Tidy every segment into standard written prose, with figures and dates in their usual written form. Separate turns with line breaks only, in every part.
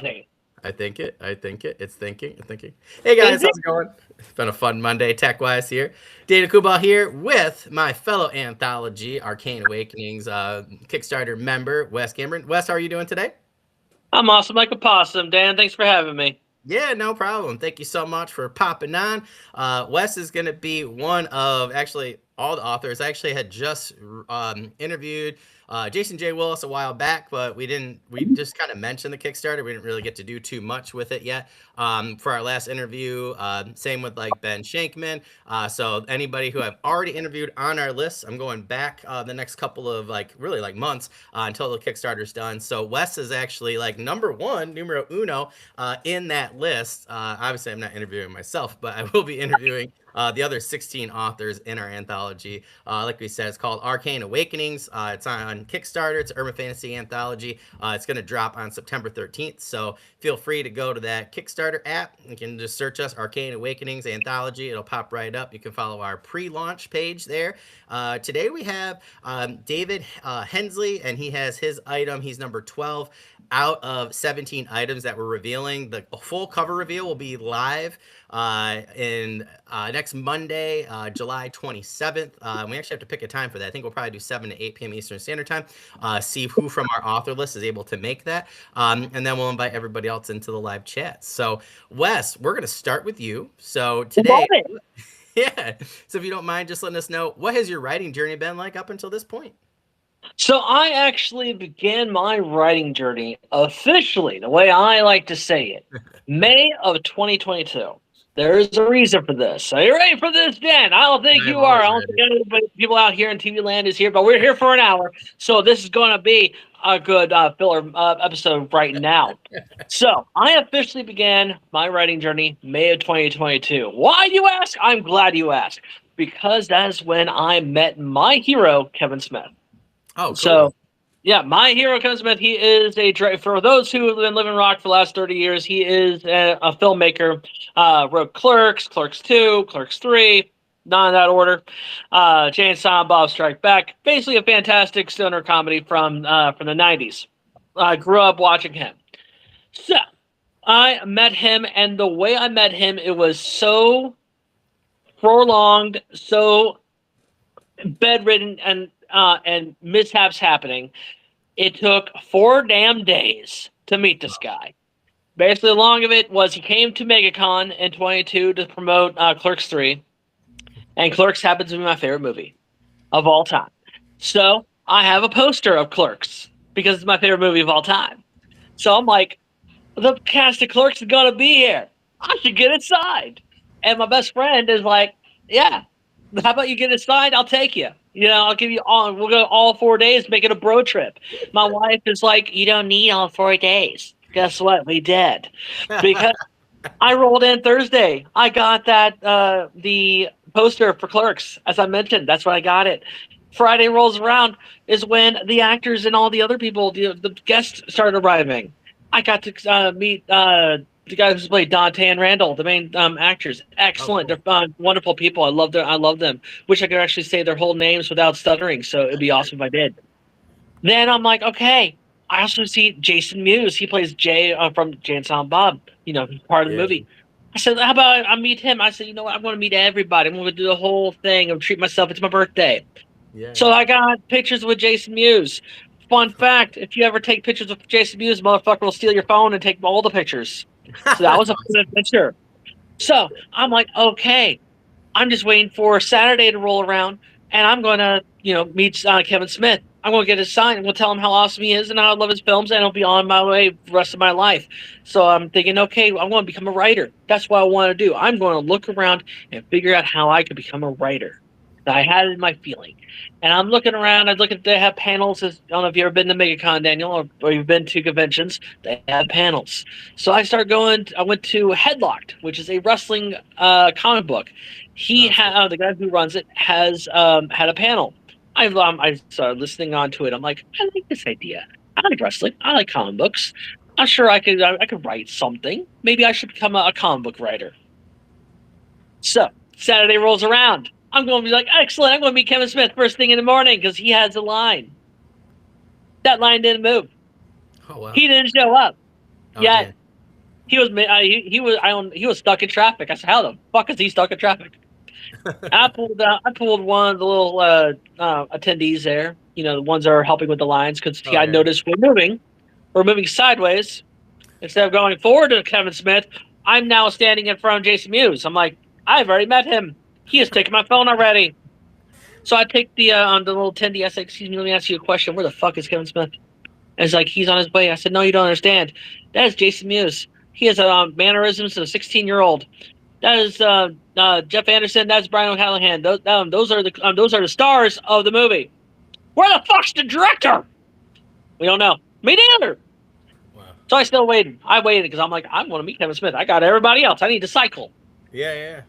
funny.
I think it. It's thinking. Hey guys,
Is it?
how's it going? It's been a fun Monday, tech-wise here. Data Coolbaugh here with my fellow anthology, Arcane Awakenings Kickstarter member, Wes Cambron. Wes, how are you doing today?
I'm awesome like a possum, Dan. Thanks for having me.
Yeah, no problem. Thank you so much for popping on. Wes is going to be one of actually all the authors. I actually had just interviewed Jason J. Willis a while back, but we just kind of mentioned the Kickstarter. We didn't really get to do too much with it yet. For our last interview, same with like Ben Shankman. So anybody who I've already interviewed on our list, I'm going back the next couple of really like months until the Kickstarter's done. So Wes is actually like number one, numero uno in that list. Obviously, I'm not interviewing myself, but I will be interviewing the other 16 authors in our anthology. Like we said, it's called Arcane Awakenings. It's on Kickstarter. It's an urban fantasy anthology. It's going to drop on September 13th. So feel free to go to that Kickstarter app. You can just search us, Arcane Awakenings Anthology. It'll pop right up. You can follow our pre-launch page there. Today we have David Hensley, and he has his item. He's number 12 out of 17 items that we're revealing. The full cover reveal will be live in next Monday, July 27th. We actually have to pick a time for that. I think we'll probably do 7 to 8 p.m. Eastern Standard Time. See who from our author list is able to make that. And then we'll invite everybody else into the live chat. So, Wes, we're going to start with you. So, today, yeah. So, if you don't mind, just letting us know, what has your writing journey been like up until this point?
So I actually began my writing journey officially, the way I like to say it, May of 2022. There is a reason for this. Are you ready for this, Dan? I don't think you are. I don't think anybody, people out here in TV land is here, but we're here for an hour. So this is going to be a good filler episode right now. So I officially began my writing journey May of 2022. Why, you ask? I'm glad you asked. Because that is when I met my hero, Kevin Smith.
Oh, cool.
So, yeah, my hero, Kevin Smith, he is for those who have been living in rock for the last 30 years, he is a filmmaker. Wrote Clerks, Clerks 2, Clerks 3, not in that order. Jay and Silent Bob Strike Back. Basically a fantastic stoner comedy from the 90s. I grew up watching him. So, I met him, and the way I met him, it was so prolonged, so bedridden, and mishaps happening. It took 4 damn days to meet this guy. Basically, the long of it was he came to MegaCon in 22 to promote Clerks 3, and Clerks happens to be my favorite movie of all time. So I have a poster of Clerks because it's my favorite movie of all time. So I'm like, the cast of Clerks is gonna be here. I should get it signed. And my best friend is like, yeah, how about you get it signed? I'll take you. You know, I'll give you all. We'll go all 4 days, make it a bro trip. My wife is like, you don't need all 4 days. Guess what? We did. Because I rolled in Thursday. I got that the poster for Clerks, as I mentioned. That's when I got it. Friday rolls around is when the actors and all the other people, the guests started arriving. I got to meet the guy who's played Dante and Randall, the main actors. Excellent.
Oh, cool.
They're wonderful people. I love them. Wish I could actually say their whole names without stuttering, so it'd be awesome if I did. Then I'm like, okay. I also see Jason Mewes. He plays Jay from Jay and Silent Bob. You know, part of the movie. I said, how about I meet him? I said, you know what? I'm going to meet everybody. I'm going to do the whole thing and treat myself. It's my birthday.
Yeah.
So I got pictures with Jason Mewes. Fun fact, if you ever take pictures with Jason Mewes, motherfucker will steal your phone and take all the pictures. So that was a fun adventure. So I'm like, okay, I'm just waiting for Saturday to roll around, and I'm going to, meet Kevin Smith. I'm going to get his sign, and we'll tell him how awesome he is and how I love his films, and I'll be on my way the rest of my life. So I'm thinking, okay, I want to become a writer. That's what I want to do. I'm going to look around and figure out how I could become a writer. I had it in my feeling. And I'm looking around. They have panels. I don't know if you've ever been to MegaCon, Daniel, or you've been to conventions. They have panels. So I started going. I went to Headlocked, which is a wrestling comic book. The guy who runs it has had a panel. I started listening on to it. I'm like, I like this idea. I like wrestling. I like comic books. I'm sure I could write something. Maybe I should become a comic book writer. So Saturday rolls around. I'm going to be like, excellent. I'm going to meet Kevin Smith first thing in the morning because he has a line. That line didn't move.
Oh, wow.
He didn't show up.
Oh,
Yeah,
damn.
he was he was stuck in traffic. I said, how the fuck is he stuck in traffic? I pulled one of the little attendees there. You know, the ones that are helping with the lines because
Oh,
I
yeah.
noticed we're moving sideways instead of going forward to Kevin Smith. I'm now standing in front of Jason Mewes. I'm like, I've already met him. He has taken my phone already. So I take the little attendee. I said, excuse me, let me ask you a question. Where the fuck is Kevin Smith? And it's like, he's on his way. I said, no, you don't understand. That is Jason Mewes. He has mannerisms of a 16-year-old. That is Jeff Anderson. That's Brian O'Callahan. Those are the stars of the movie. Where the fuck's the director? We don't know. Me neither.
Wow.
So I still waited. I waited because I'm like, I want to meet Kevin Smith. I got everybody else. I need to cycle.
Yeah, yeah.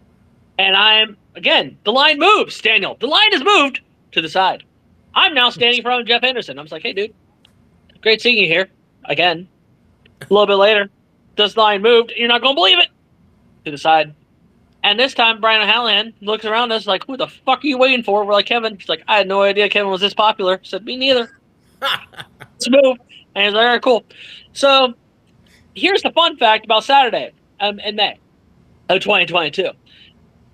And again, the line moves, Daniel. The line has moved to the side. I'm now standing in front of Jeff Anderson. I'm just like, hey, dude, great seeing you here. Again, a little bit later, this line moved. You're not going to believe it. To the side. And this time, Brian O'Hallahan looks around us like, who the fuck are you waiting for? We're like, Kevin. He's like, I had no idea Kevin was this popular. I said, me neither. Let's move. And he's like, all right, cool. So here's the fun fact about Saturday in May of 2022.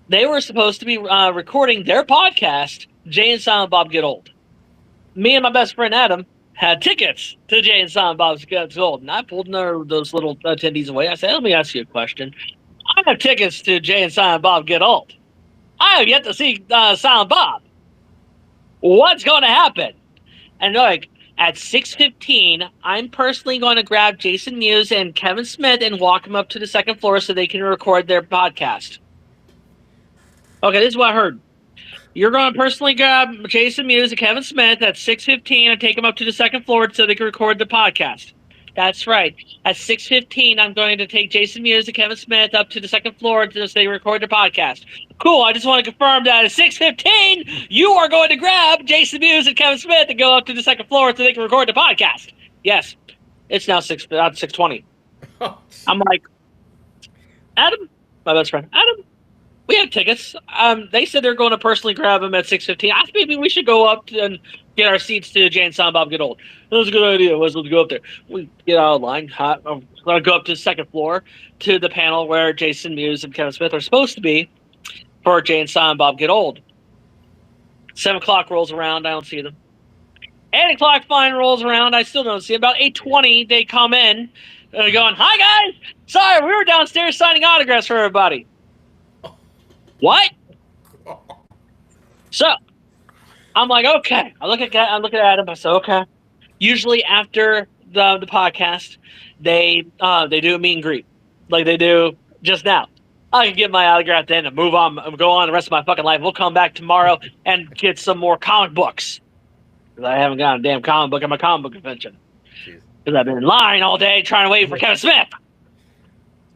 They were supposed to be recording their podcast, Jay and Silent Bob Get Old. Me and my best friend Adam had tickets to Jay and Silent Bob Get Old. And I pulled another of those little attendees away. I said, let me ask you a question. I have tickets to Jay and Silent Bob Get Old. I have yet to see Silent Bob. What's going to happen? And like at 6:15, I'm personally going to grab Jason Mewes and Kevin Smith and walk them up to the second floor so they can record their podcast. Okay, this is what I heard. You're going to personally grab Jason Mewes and Kevin Smith at 6:15 and take them up to the second floor so they can record the podcast. That's right. At 6:15, I'm going to take Jason Mewes and Kevin Smith up to the second floor so they record their podcast. Cool. I just want to confirm that at 6:15, you are going to grab Jason Mewes and Kevin Smith and go up to the second floor so they can record the podcast. Yes. It's now 6:20. I'm like, Adam, my best friend, Adam, we have tickets. They said they're going to personally grab them at 6:15. I think maybe we should go up and get our seats to Jay and Silent Bob Get Old. That was a good idea. Let's go up there. We get out of line. I'm going to go up to the second floor to the panel where Jason Mewes and Kevin Smith are supposed to be for Jay and Silent Bob Get Old. 7 o'clock rolls around. I don't see them. 8 o'clock fine rolls around. I still don't see them. About 8:20, they come in. They're going, hi, guys. Sorry, we were downstairs signing autographs for everybody. What? So I'm like, okay. I look at Adam. I said, okay. Usually after the podcast, they do a meet and greet, like they do just now. I can get my autograph then and move on and go on the rest of my fucking life. We'll come back tomorrow and get some more comic books. Because I haven't got a damn comic book at my comic book convention. Because I've been in line all day trying to wait for Kevin Smith.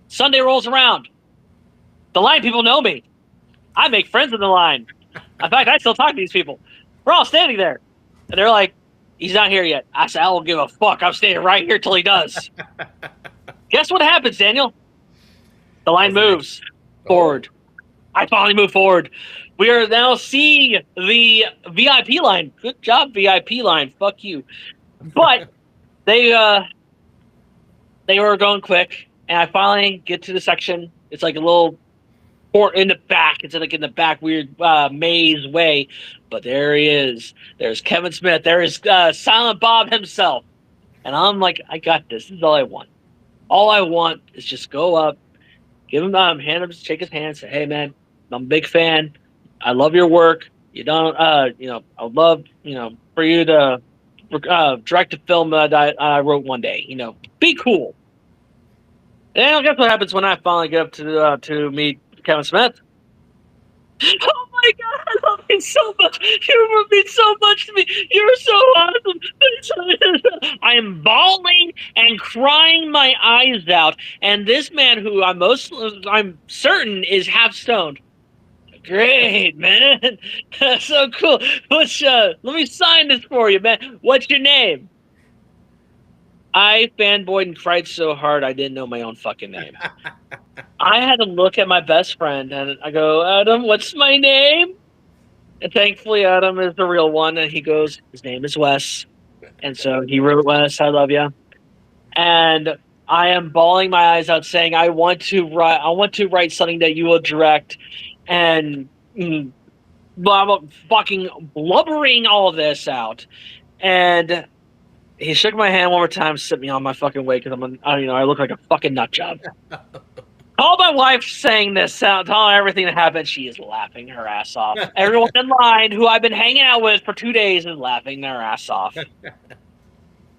Sunday rolls around. The line people know me. I make friends in the line. In fact, I still talk to these people. We're all standing there. And they're like, he's not here yet. I said, I don't give a fuck. I'm standing right here till he does. Guess what happens, Daniel? The line moves forward. I finally move forward. We are now seeing the VIP line. Good job, VIP line. Fuck you. But they were going quick. And I finally get to the section. It's like a little... or in the back. It's like in the back, weird maze way. But there he is. There's Kevin Smith. There is Silent Bob himself. And I'm like, I got this. This is all I want. All I want is just go up, give him hand him, shake his hand, say, hey man, I'm a big fan. I love your work. You don't, I would love, for you to direct a film that I wrote one day. Be cool. And guess what happens when I finally get up to meet Kevin Smith? Oh my God, I love you so much. You mean so much to me. You're so awesome. I am bawling and crying my eyes out. And this man, who I'm certain is half stoned. Great, man. So cool. Let me sign this for you, man. What's your name? I fanboyed and cried so hard I didn't know my own fucking name. I had to look at my best friend and I go, Adam, what's my name? And thankfully Adam is the real one. And he goes, his name is Wes. And so he wrote, Wes, I love you. And I am bawling my eyes out, saying, "I want to write. I want to write something that you will direct," and blah, blah, fucking blubbering all this out. And he shook my hand one more time, set me on my fucking way because I look like a fucking nut job. All my wife saying this, telling everything that happened, she is laughing her ass off. Everyone in line who I've been hanging out with for 2 days is laughing their ass off.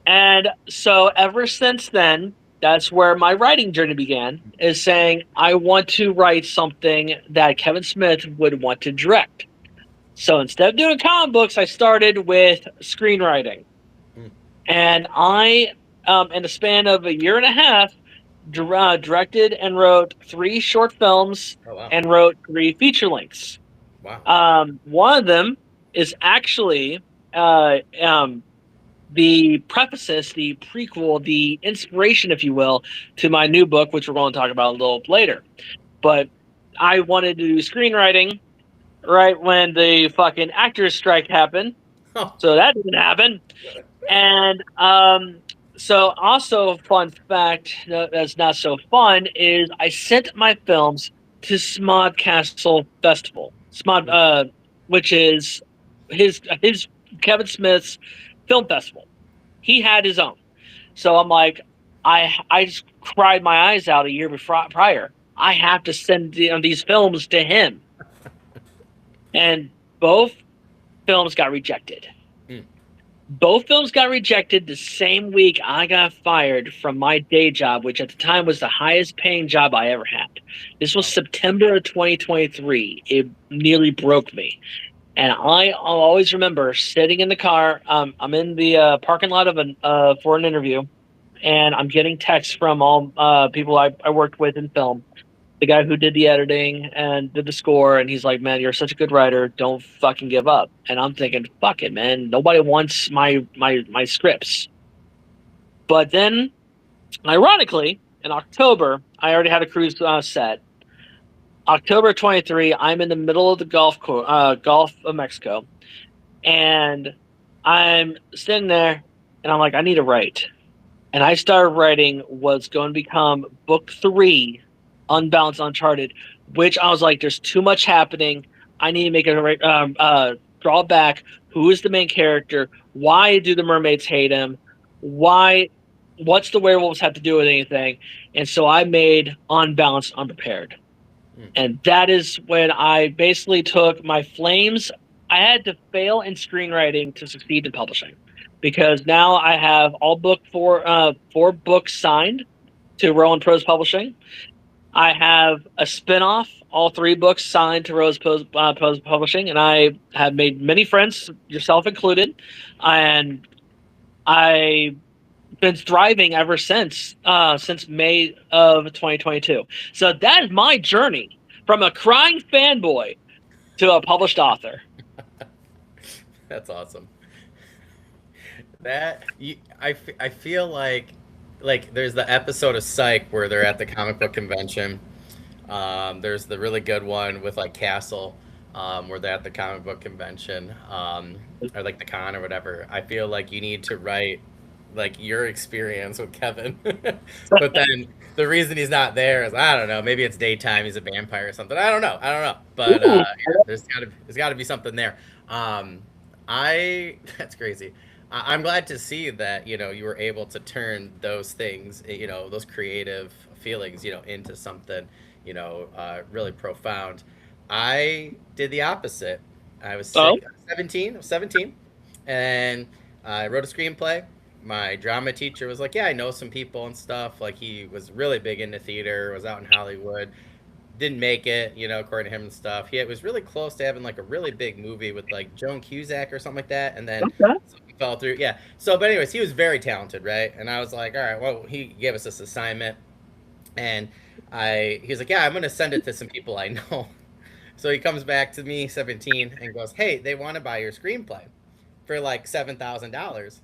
And so ever since then, that's where my writing journey began, is saying I want to write something that Kevin Smith would want to direct. So instead of doing comic books, I started with screenwriting. And I, in the span of a year and a half, directed and wrote 3 short films and wrote 3 feature lengths.
Wow.
One of them is actually the prefaces, the prequel, the inspiration, if you will, to my new book, which we're going to talk about a little later. But I wanted to do screenwriting right when the fucking actors strike happened. So that didn't happen. And so also a fun fact that's not so fun is I sent my films to Smod Castle Festival. Smod, which is his Kevin Smith's film festival. He had his own. So I'm like, I just cried my eyes out a year prior. I have to send these films to him. And both films got rejected. Both films got rejected the same week I got fired from my day job, which at the time was the highest paying job I ever had. This was September of 2023. It nearly broke me. And I'll always remember sitting in the car. I'm in the parking lot of for an interview, and I'm getting texts from all people I worked with in film. The guy who did the editing and did the score, and he's like, "Man, you're such a good writer. Don't fucking give up." And I'm thinking, "Fuck it, man. Nobody wants my scripts." But then, ironically, in October, I already had a cruise set. October 23, I'm in the middle of the Gulf of Mexico, and I'm sitting there, and I'm like, I need to write. And I started writing what's going to become book 3, Unbalanced Uncharted, which I was like, there's too much happening. I need to make a draw back. Who is the main character? Why do the mermaids hate him? What's the werewolves have to do with anything? And so I made Unbalanced Unprepared. And that is when I basically took my flames. I had to fail in screenwriting to succeed in publishing, because now I have all four books signed to Rowan Prose Publishing. I have a spinoff, all 3 books signed to Rose Prose Publishing, and I have made many friends, yourself included, and I've been thriving ever since May of 2022. So that is my journey from a crying fanboy to a published author.
That's awesome. I feel like there's the episode of Psych where they're at the comic book convention. There's the really good one with like Castle, where they're at the comic book convention, or like the con or whatever. I feel like you need to write like your experience with Kevin, but then the reason he's not there is, I don't know, maybe it's daytime, he's a vampire or something. I don't know, but there's got to be something there. That's crazy. I'm glad to see that, you were able to turn those things, those creative feelings, into something, really profound. I did the opposite. I was 17, and I wrote a screenplay. My drama teacher was like, yeah, I know some people and stuff. Like, he was really big into theater, was out in Hollywood. Didn't make it, according to him and stuff. He was really close to having like a really big movie with like Joan Cusack or something like that, and then something fell through. Yeah. So, but anyways, he was very talented, right? And I was like, all right, well, he gave us this assignment, and he was like, yeah, I'm gonna send it to some people I know. So he comes back to me, 17, and goes, hey, they want to buy your screenplay for like $7,000.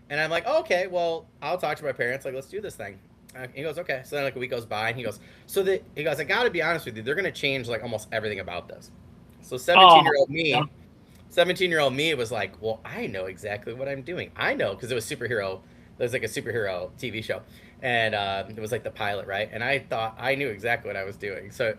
And I'm like, oh, okay, well, I'll talk to my parents. Like, let's do this thing. He goes, okay. So then like a week goes by, and he goes, I got to be honest with you, they're going to change like almost everything about this. So 17-year-old me was like, well, I know exactly what I'm doing. I know, because it was like a superhero TV show. and it was like the pilot, right? And I thought I knew exactly what I was doing. So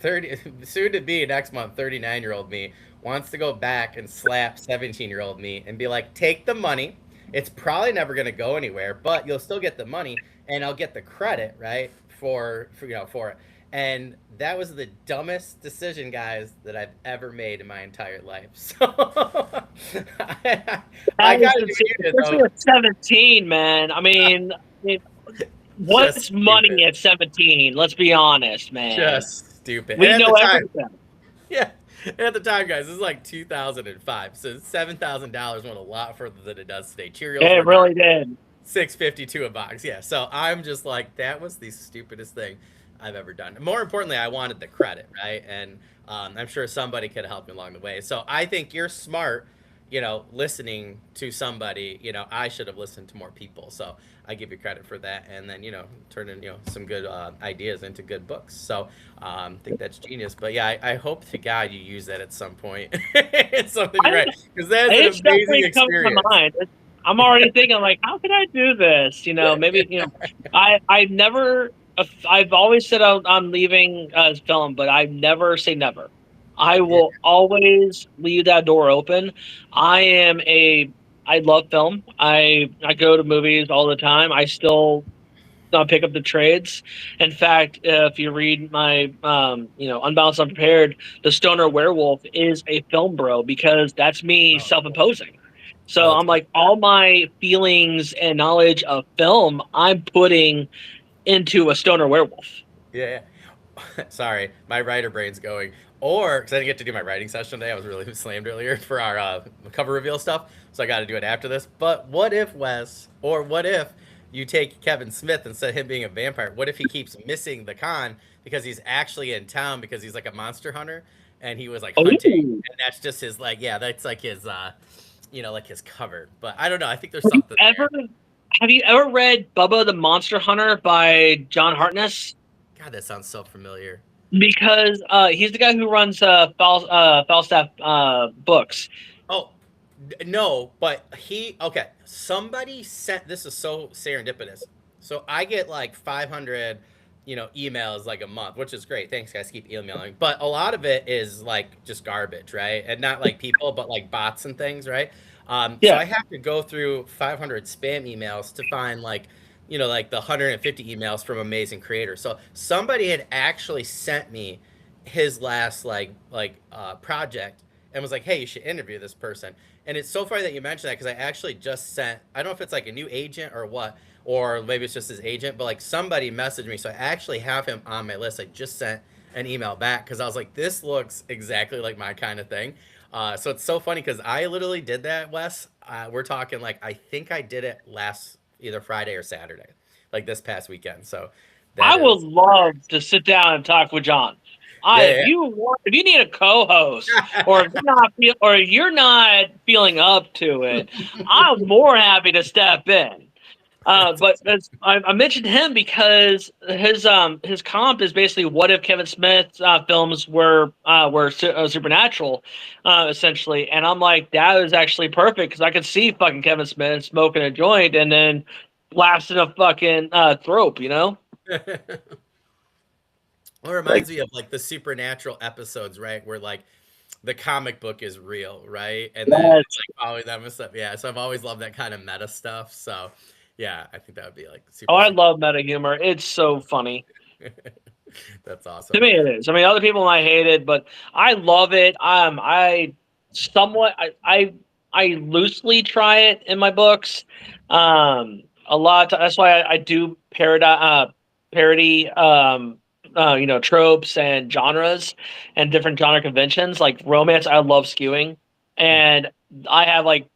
30 soon to be next month 39-year-old me wants to go back and slap 17-year-old me and be like, take the money, it's probably never going to go anywhere, but you'll still get the money and I'll get the credit, right, for for it. And that was the dumbest decision, guys, that I've ever made in my entire life. So I
That is
gotta do
insane,
what you did
especially
though.
at 17, man.
Just
What's money
stupid.
at 17? Let's be honest, man.
Just stupid. And
We
at the
know
time,
everything.
yeah. And at the time, guys, this is like 2005. So $7,000 went a lot further than it does today. Cheerios
It
were not
really did.
6.52 a box. Yeah. So I'm just like, that was the stupidest thing I've ever done. More importantly, I wanted the credit, right? And I'm sure somebody could help me along the way. So I think you're smart, listening to somebody. I should have listened to more people. So I give you credit for that. And then, turning, some good ideas into good books. So I think that's genius. But yeah, I hope to God you use that at some point. It's something you
I,
write, because that's an
it's
amazing
definitely come to my
experience.
mind. I'm already thinking like, how can I do this? Maybe I've never. I've always said I'm leaving film, but I never say never. I
Yeah.
will always leave that door open. I love film. I go to movies all the time. I still pick up the trades. In fact, if you read my, Unbalanced Unprepared, the Stoner Werewolf is a film bro because that's me
Oh, cool.
self-imposing. So
Oh, that's
I'm
cool.
like, all my feelings and knowledge of film, I'm putting into a Stoner Werewolf.
Yeah. Sorry, my writer brain's going. Or, because I didn't get to do my writing session today, I was really slammed earlier for our cover reveal stuff, so I got to do it after this. But what if, Wes, or what if you take Kevin Smith instead of him being a vampire? What if he keeps missing the con because he's actually in town because he's like a monster hunter and he was like hunting,
Ooh.
and that's just his, like, yeah, that's like his, like his cover. But I don't know. I think there's
Have you
something
ever
there.
have you ever read Bubba the Monster Hunter by John Hartness?
God, that sounds so familiar.
Because he's the guy who runs Falstaff books.
Oh, no, but okay. Somebody sent, this is so serendipitous. So I get like 500, emails like a month, which is great. Thanks, guys. Keep emailing. But a lot of it is like just garbage, right? And not like people, but like bots and things, right? So
Yeah.
I have to go through 500 spam emails to find like, like the 150 emails from amazing creators. So somebody had actually sent me his last project and was like, hey, you should interview this person. And it's so funny that you mentioned that, because I actually just sent, I don't know if it's like a new agent or what, or maybe it's just his agent, but like somebody messaged me. So I actually have him on my list. I just sent an email back because I was like, this looks exactly like my kind of thing. So it's so funny because I literally did that, Wes. We're talking like, I think I did it last either Friday or Saturday, like this past weekend. So that
I would
is,
love to sit down and talk with John.
yeah,
If you need a co-host, or if you're not feeling up to it, I'm more happy to step in. But I mentioned him because his comp is basically what if Kevin Smith's films were supernatural, essentially, and I'm like, that is actually perfect because I could see fucking Kevin Smith smoking a joint and then blasting a fucking thrope,
yeah. It
Like,
reminds me of like the supernatural episodes, right? Where like the comic book is real, right? And then it's
yes.
like following them and stuff. Yeah. So I've always loved that kind of meta stuff. So yeah, I think that would be like
Oh,
super,
I
super.
love meta humor. It's so funny.
That's
To
awesome.
me, it is. I mean, other people might hate it, but I love it. I somewhat, I loosely try it in my books. A lot. That's why I do parody, tropes and genres and different genre conventions. Like romance, I love skewing, and I have like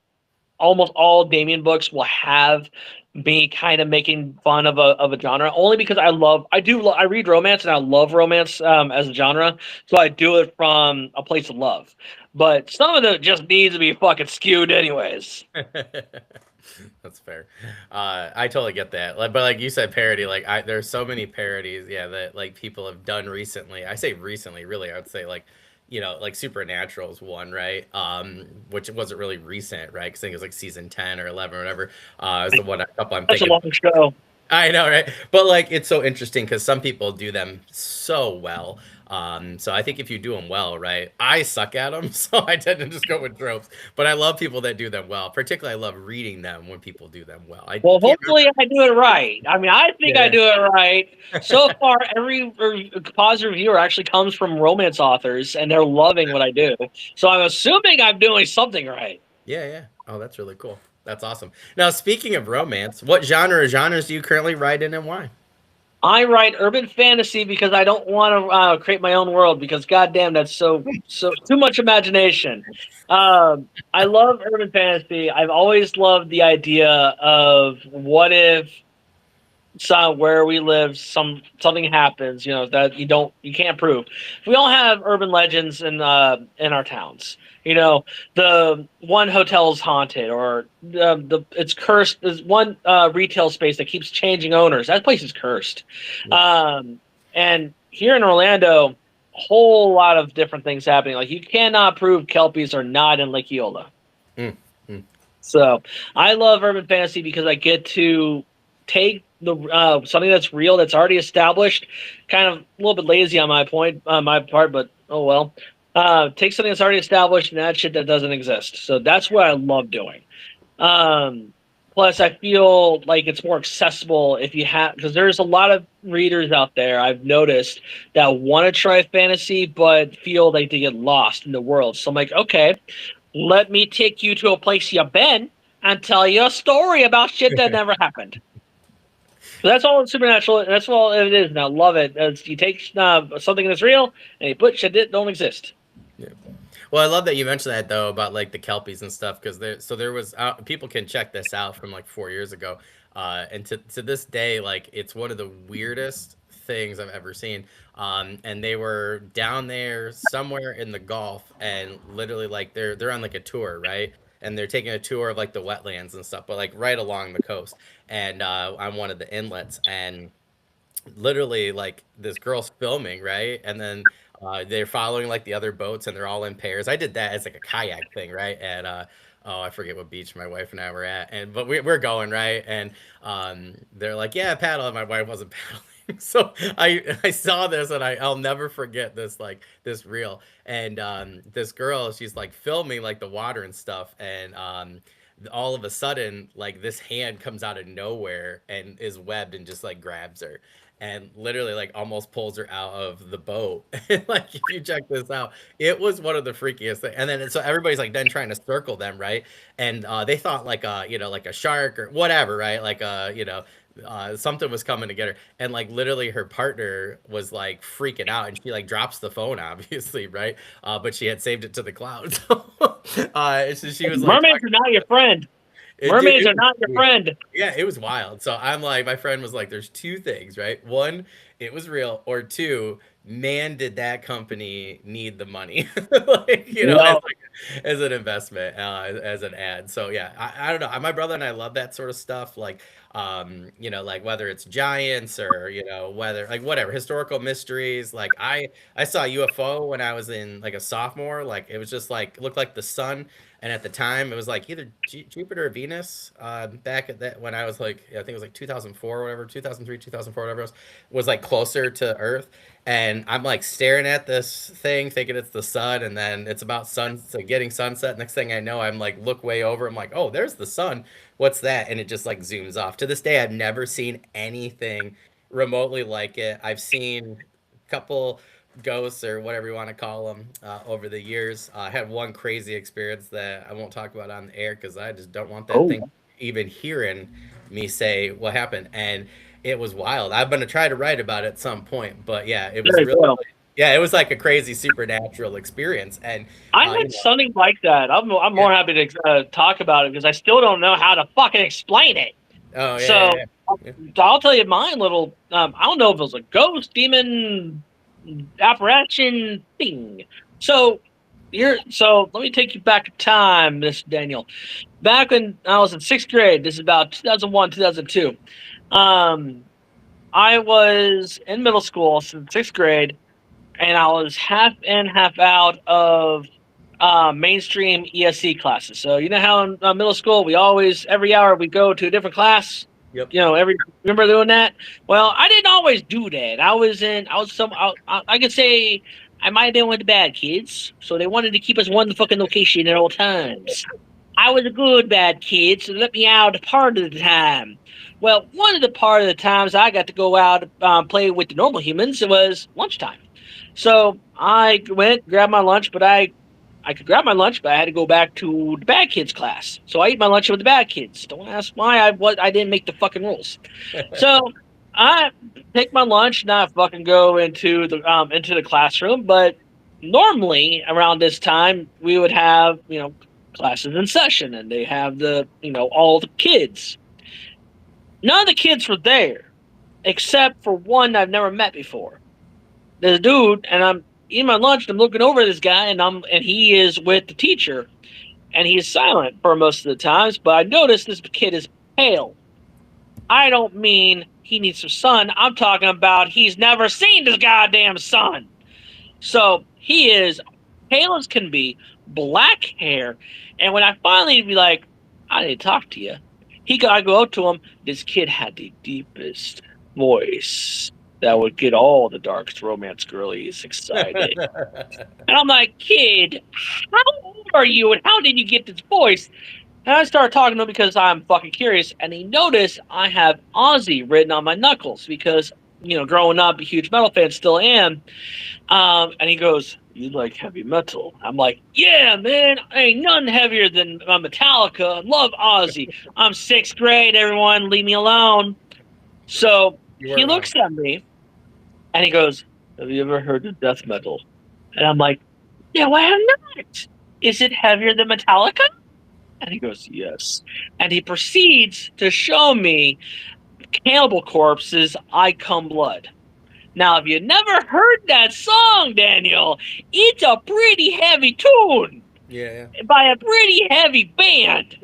almost all Damien books will have me kind of making fun of a genre only because I read romance and I love romance as a genre, so I do it from a place of love. But some of it just needs to be fucking skewed anyways.
That's fair. I totally get that. Like, but like you said, parody. Like, there's so many parodies, yeah, that like people have done recently. I say recently, really. I would say like, like Supernatural's one, right? Which wasn't really recent, right? Because I think it was like season 10 or 11 or whatever. Is the one a couple I'm
That's a
thinking.
long show.
I know, right? But like, it's so interesting because some people do them so well. So I think if you do them well, right? I suck at them, so I tend to just go with tropes. But I love people that do them well. Particularly, I love reading them when people do them well. I
Well,
can't remember.
hopefully I do it right. I mean, I think I
Yeah,
do it right. So far, every positive reviewer actually comes from romance authors, and they're loving what I do. So I'm assuming I'm doing something right.
yeah, yeah. Oh, that's really cool. That's awesome. Now, speaking of romance, what genre or genres do you currently write in and why?
I write urban fantasy because I don't want to create my own world because goddamn, that's so too much imagination. I love urban fantasy. I've always loved the idea of what if where we live something happens, that you can't prove. We all have urban legends in our towns. The one hotel is haunted, or the it's cursed. There's one retail space that keeps changing owners. That place is cursed.
Yeah.
And here in Orlando, a whole lot of different things happening. Like, you cannot prove Kelpies are not in Lake Eola.
Mm, mm.
So I love urban fantasy because I get to take the something that's real, that's already established. Kind of a little bit lazy on my part, but oh well. Take something that's already established and add shit that doesn't exist. So that's what I love doing. Um, Plus, I feel like it's more accessible if you have, because there's a lot of readers out there I've noticed that want to try fantasy but feel like they get lost in the world. So I'm like, okay, let me take you to a place you've been and tell you a story about shit that never happened. So that's all supernatural. That's all it is, and I love it. As you take something that's real and you put shit that don't exist.
Yeah. Well, I love that you mentioned that though about like the kelpies and stuff because there was people can check this out from like 4 years ago, and to this day like it's one of the weirdest things I've ever seen. And they were down there somewhere in the Gulf, and literally like they're on like a tour, right? And they're taking a tour of like the wetlands and stuff, but like right along the coast, and on one of the inlets, and literally like this girl's filming, right? And then they're following like the other boats and they're all in pairs. I did that as like a kayak thing, right? And oh, I forget what beach my wife and I were at, and but we're going right, and they're like, yeah, paddle, and my wife wasn't paddling. So I saw this and I'll never forget this like this reel, and this girl, she's like filming like the water and stuff, and all of a sudden like this hand comes out of nowhere and is webbed and just like grabs her and literally like almost pulls her out of the boat. And like if you check this out, it was one of the freakiest things. And then so everybody's like then trying to circle them, right? And they thought like like a shark or whatever, right? Like something was coming to get her, and like literally her partner was like freaking out, and she like drops the phone obviously, right? But she had saved it to the cloud. So she was like
Mermaids are not your friend.
dude,
Mermaids
it
are
was
not your
weird.
friend.
Yeah, it was wild. So I'm like, my friend was like, there's two things, right? One, it was real, or two, man, did that company need the money, like, as
No.
like as an investment, as an ad. So yeah, I don't know. My brother and I love that sort of stuff. Like, like whether it's giants or whether like whatever historical mysteries. Like I saw a UFO when I was in like a sophomore. Like it was just like looked like the sun, and at the time it was like either Jupiter or Venus. Back at that when I was like, I think it was like 2004 or whatever, 2003, 2004, whatever it was like closer to Earth. And I'm like staring at this thing, thinking it's the sun, and then it's about getting sunset. Next thing I know, I'm like look way over. I'm like, oh, there's the sun. What's that? And it just like zooms off. To this day, I've never seen anything remotely like it. I've seen a couple ghosts or whatever you want to call them over the years. I had one crazy experience that I won't talk about on the air because I just don't want that
Oh,
thing even hearing me say what happened. And it was wild. I'm gonna try to write about it at some point, but yeah, it was
very
really,
well.
yeah, it was like a crazy supernatural experience. And
I
you
had
know,
something like that. I'm
yeah,
more happy to talk about it because I still don't know how to fucking explain it.
oh yeah,
So
yeah, yeah.
I'll tell you mine little. I don't know if it was a ghost, demon, apparition thing. So So let me take you back in time, Miss Daniel. Back when I was in sixth grade, this is about 2001, 2002. I was in middle school, so sixth grade, and I was half in, half out of mainstream ESC classes. So you know how in middle school we always every hour we go to a different class.
Yep.
Remember doing that? Well, I didn't always do that. I could say I might have been one of the bad kids, so they wanted to keep us one fucking location at all times. I was a good bad kid, so they let me out a part of the time. Well, one of the part of the times I got to go out play with the normal humans, it was lunchtime. So I went, grabbed my lunch, but I could grab my lunch, but I had to go back to the bad kids class. So I eat my lunch with the bad kids. Don't ask why I didn't make the fucking rules. So I take my lunch and I fucking go into the classroom. But normally around this time we would have classes in session, and they have all the kids. None of the kids were there, except for one I've never met before. This dude, and I'm eating my lunch, and I'm looking over at this guy, and he is with the teacher, and he is silent for most of the times. But I noticed this kid is pale. I don't mean he needs some sun. I'm talking about he's never seen this goddamn sun. So he is pale as can be, black hair, and when I finally be like, I need to talk to you, I go up to him. This kid had the deepest voice that would get all the darkest romance girlies excited. And I'm like, kid, how old are you and how did you get this voice? And I started talking to him because I'm fucking curious. And he noticed I have Ozzy written on my knuckles because, growing up, a huge metal fan, still am. And he goes, you like heavy metal? I'm like, yeah, man, ain't nothing heavier than Metallica. Love Ozzy. I'm 6th grade, everyone, leave me alone. So he looks at me and he goes, have you ever heard of death metal? And I'm like, no, I have not. Is it heavier than Metallica? And he goes, yes. And he proceeds to show me Cannibal Corpse's I Come Blood. Now, if you never heard that song, Daniel, it's a pretty heavy tune.
Yeah.
By a pretty heavy band.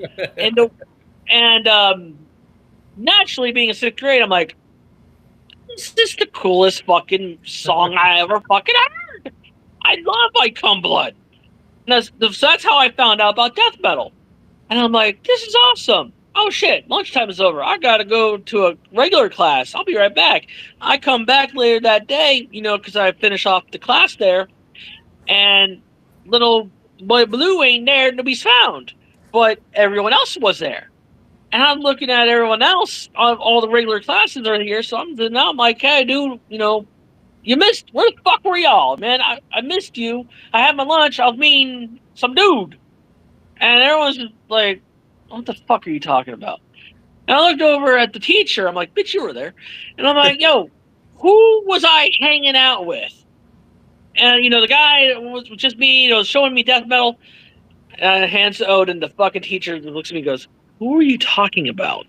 and naturally, being in 6th grade, I'm like, this is the coolest fucking song I ever fucking heard. I love I Come Blood. And that's how I found out about death metal. And I'm like, this is awesome. Oh shit, lunchtime is over. I gotta go to a regular class. I'll be right back. I come back later that day, because I finish off the class there, and little boy Blue ain't there to be found. But everyone else was there. And I'm looking at everyone else, all the regular classes are here, so I'm like, hey, dude, you missed, where the fuck were y'all? Man, I missed you. I had my lunch, I was meeting some dude. And everyone's just like, what the fuck are you talking about? And I looked over at the teacher. I'm like, bitch, you were there. And I'm like, yo, who was I hanging out with? And, the guy was just me, showing me death metal. And hands to Odin, the fucking teacher looks at me and goes, who are you talking about?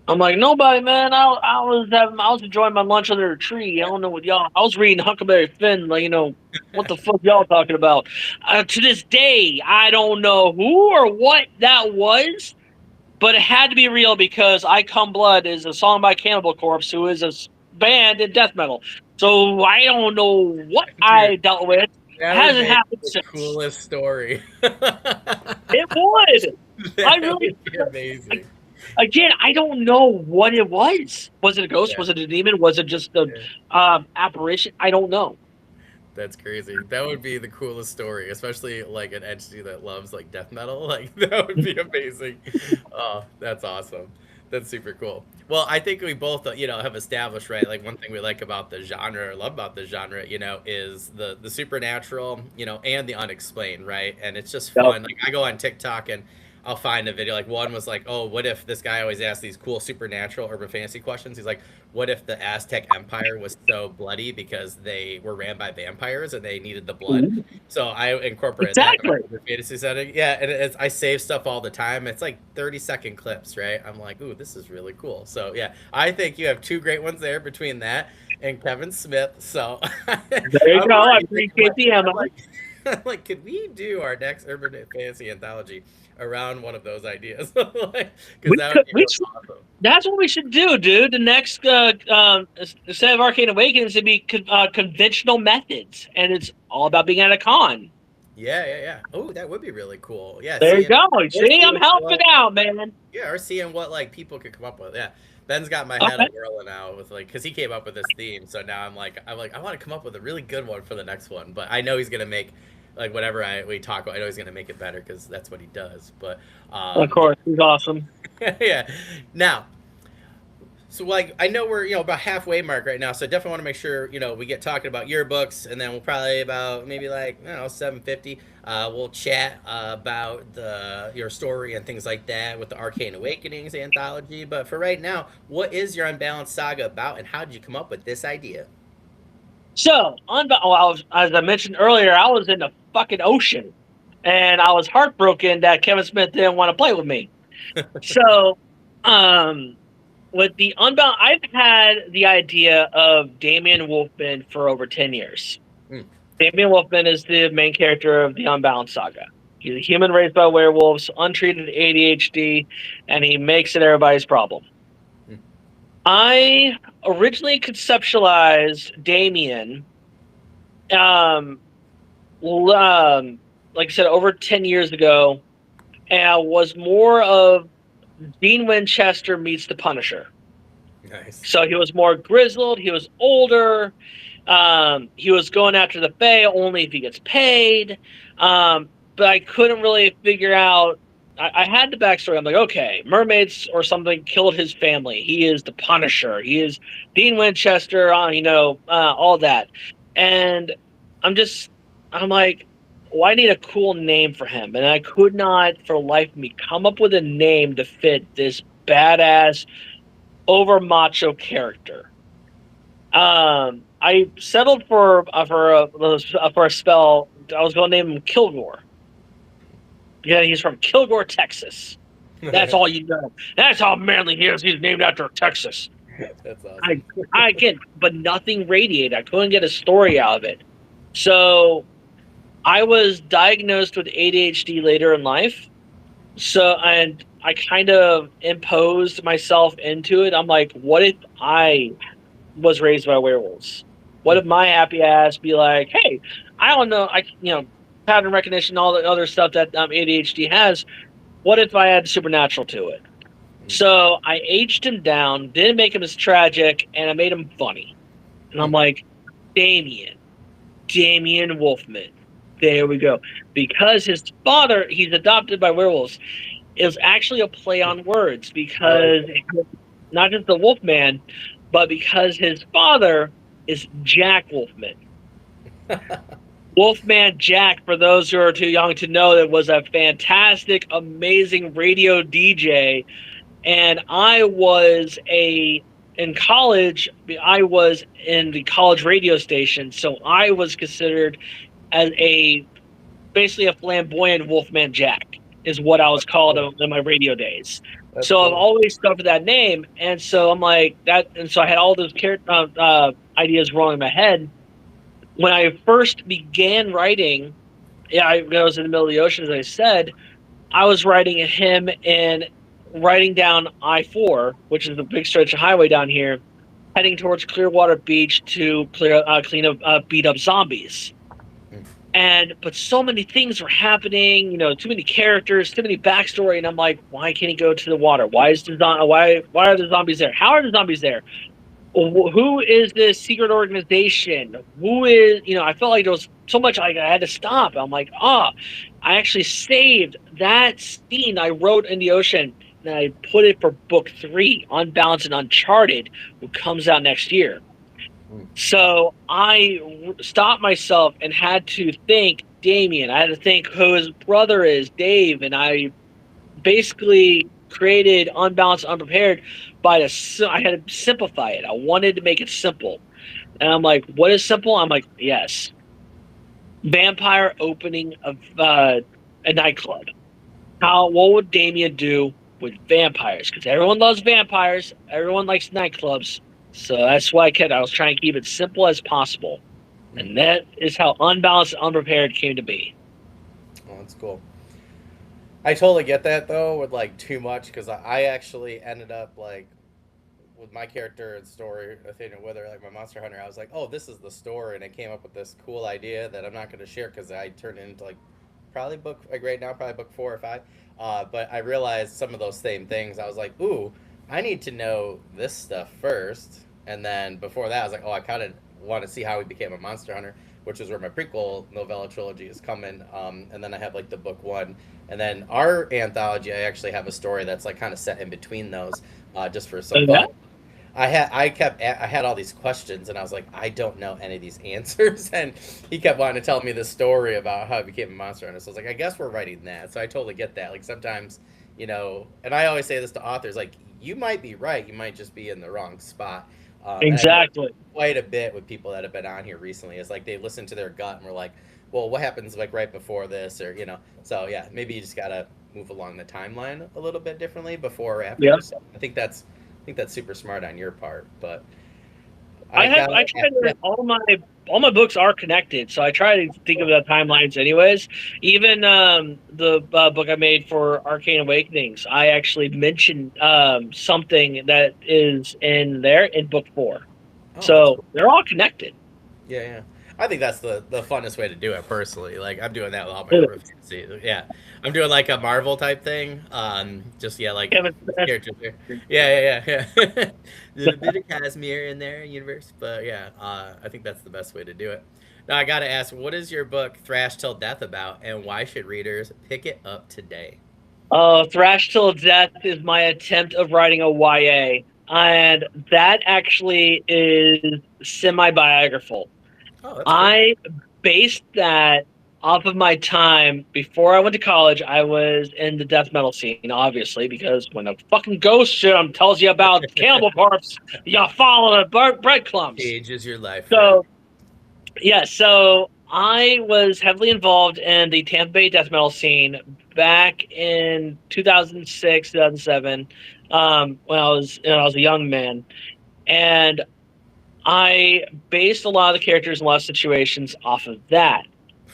I'm like, nobody, man. I was enjoying my lunch under a tree. I don't know what y'all. I was reading Huckleberry Finn. Like, what the fuck y'all talking about? To this day, I don't know who or what that was, but it had to be real because "I Come Blood" is a song by Cannibal Corpse, who is a band in death metal. So I don't know what I dealt with. It hasn't happened since.
Coolest story.
It would.
That
I really
would be amazing.
Again, I don't know what it was. Was it a ghost? Yeah. Was it a demon? Was it just an apparition? I don't know.
That's crazy. That would be the coolest story, especially like an entity that loves like death metal. Like that would be amazing. Oh, that's awesome. That's super cool. Well, I think we both, have established, right? Like one thing we like about the genre, or love about the genre, is the supernatural, and the unexplained, right? And it's just fun. Like I go on TikTok and I'll find a video. Like one was like, oh, what if this guy always asks these cool supernatural urban fantasy questions? He's like, what if the Aztec Empire was so bloody because they were ran by vampires and they needed the blood? Mm-hmm. So I incorporate that in the fantasy setting. Yeah, and I save stuff all the time. It's like 30-second clips, right? I'm like, ooh, this is really cool. So yeah, I think you have two great ones there between that and Kevin Smith. So
there you go. I appreciate the ammo.
Like, could we do our next urban fantasy anthology around one of those ideas? Like, that would be really awesome.
That's what we should do, dude. The next instead of Arcane Awakenings, it'd be conventional methods, and it's all about being at a con.
Yeah. Oh, that would be really cool. Yeah,
There you
seeing
go.
or
See, I'm
seeing
helping
what
out, man.
yeah, or seeing what like people could come up with. Yeah, Ben's got my head a
Okay.
whirling now with like because he came up with this theme. So now I'm like I want to come up with a really good one for the next one. But I know he's gonna make like whatever we talk about. I know he's gonna make it better because that's what he does. But
Of course, he's awesome.
yeah. Now, so like I know we're about halfway mark right now, so I definitely want to make sure we get talking about your books, and then we'll probably about maybe like I don't know 7:50. We'll chat about your story and things like that with the Arcane Awakenings anthology. But for right now, what is your Unbalanced Saga about, and how did you come up with this idea?
So, as I mentioned earlier, I was in the fucking ocean, and I was heartbroken that Kevin Smith didn't want to play with me. So, um, with the Unbound, I've had the idea of Damien Wolfman for over 10 years.
Mm,
Damien Wolfman is the main character of the Unbound saga. He's a human raised by werewolves, untreated ADHD, and he makes it everybody's problem.
mm,
I originally conceptualized Damien, um, like I said, over 10 years ago, and was more of Dean Winchester meets the Punisher.
nice.
So he was more grizzled. He was older. He was going after the Fae only if he gets paid. But I couldn't really figure out. I had the backstory. I'm like, okay, mermaids or something killed his family. He is the Punisher. He is Dean Winchester. All that. And I'm just, I'm like, well, I need a cool name for him, and I could not, for the life of me, come up with a name to fit this badass over macho character. I settled for a spell. I was going to name him Kilgore. Yeah, he's from Kilgore, Texas. That's all you know. That's how manly he is. He's named after Texas.
That's
I
awesome.
I can, but nothing radiated. I couldn't get a story out of it. So I was diagnosed with ADHD later in life. And I kind of imposed myself into it. I'm like, what if I was raised by werewolves? What
Mm,
if my happy ass be like, hey, I don't know, pattern recognition, all the other stuff that ADHD has. What if I add supernatural to it?
mm,
So I aged him down, didn't make him as tragic, and I made him funny. And I'm
mm.
like, Damien, Damien Wolfman. There we go. Because his father, he's adopted by werewolves, is actually a play on words
Oh,
because not just the Wolfman, but because his father is Jack Wolfman. Wolfman Jack, for those who are too young to know, that was a fantastic, amazing radio DJ. And in college, I was in the college radio station. So I was considered as basically a flamboyant Wolfman Jack is what I was called in my radio days.
that's
So I've
cool.
always stuck with that name, and so I'm like that, and so I had all those ideas rolling in my head when I first began writing. Yeah, I was in the middle of the ocean, as I said. I was writing him and writing down I-4, which is a big stretch of highway down here, heading towards Clearwater Beach to clean up, beat up zombies.
Mm.
But so many things were happening, too many characters, too many backstory, and I'm like, why can't he go to the water? Why are the zombies there? How are the zombies there? Who is this secret organization? Who is, I felt like there was so much I had to stop. I'm like, I actually saved that scene I wrote in the ocean and I put it for book 3, Unbalanced and Uncharted, who comes out next year.
Mm.
So I stopped myself and had to think Damien. I had to think who his brother is, Dave, and I basically created Unbalanced, Unprepared I had to simplify it. I wanted to make it simple. And I'm like, what is simple? I'm like, yes. Vampire opening of a nightclub. What would Damien do with vampires? Because everyone loves vampires. Everyone likes nightclubs. So that's why I was trying to keep it simple as possible.
Mm.
And that is how Unbalanced and Unprepared came to be.
Oh, that's cool. I totally get that though with like too much because I actually ended up like with my character and story, Athena Wither, like my Monster Hunter. I was like, oh, this is the story, and I came up with this cool idea that I'm not going to share because I turned it into like probably book like right now, probably book 4 or 5. But I realized some of those same things. I was like, ooh, I need to know this stuff first, and then before that, I was like, oh, I kind of want to see how he became a monster hunter, which is where my prequel novella trilogy is coming. And then I have like the book 1, and then our anthology. I actually have a story that's like kind of set in between those, just for some
Yeah.
fun. I had all these questions, and I was like, I don't know any of these answers, and he kept wanting to tell me this story about how he became a monster hunter. So I was like, I guess we're writing that. So I totally get that. Like sometimes, and I always say this to authors, like you might be right, you might just be in the wrong spot. And I've noticed
Exactly.
quite a bit with people that have been on here recently. It's like they listen to their gut and we're like, well, what happens like right before this, or So yeah, maybe you just gotta move along the timeline a little bit differently before or after.
Yep.
So I think that's super smart on your part, but
I
got
try to all my books are connected, so I try to think of the timelines anyways. Even the book I made for Arcane Awakenings, I actually mentioned something that is in there in book 4.
Oh, that's
So
cool.
they're all connected.
Yeah, yeah. I think that's the funnest way to do it personally. Like I'm doing that with all my urban fantasy. Yeah, I'm doing like a Marvel type thing. Just yeah, like
Kevin
these
Smith.
characters there. Yeah, yeah, yeah, yeah. There's a bit of Casimir in there, universe, but yeah, I think that's the best way to do it. Now I gotta ask, what is your book Thrash Till Death about, and why should readers pick it up today?
Thrash Till Death is my attempt of writing a YA, and that actually is semi-biographical.
Oh, that's cool.
I based that off of my time before I went to college. I was in the death metal scene, obviously, because when a fucking ghost shit tells you about Cannibal Corpse, you follow the breadcrumbs.
Changes your life forever.
So, yeah, so I was heavily involved in the Tampa Bay death metal scene back in 2006, 2007, when I was a young man. And I based a lot of the characters and a lot of situations off of that.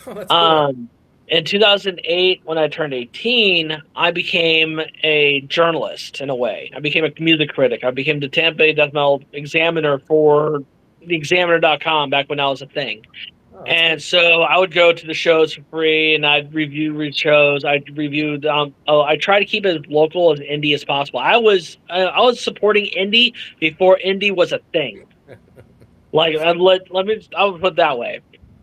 Oh, that's cool.
Um, in 2008, when I turned 18, I became a journalist in a way. I became a music critic. I became the Tampa Bay Death Metal Examiner for the Examiner.com back when that was a thing.
Oh, that's
And
cool.
so I would go to the shows for free, and I'd review shows. I'd review. I try to keep it as local as indie as possible. I was supporting indie before indie was a thing. Like I would put it that way.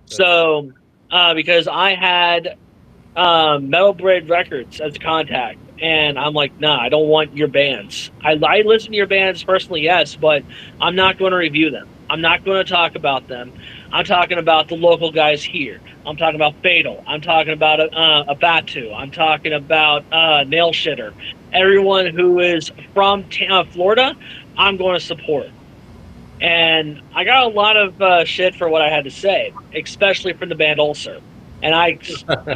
That's awesome.
So because I had Metal Blade Records as a contact, and I'm like, nah, I don't want your bands. I listen to your bands personally, yes, but I'm not going to review them. I'm not going to talk about them. I'm talking about the local guys here. I'm talking about Fatal. I'm talking about a Batu. I'm talking about Nail Shitter. Everyone who is from Florida, I'm going to support. And I got a lot of shit for what I had to say, especially from the band Ulcer. And I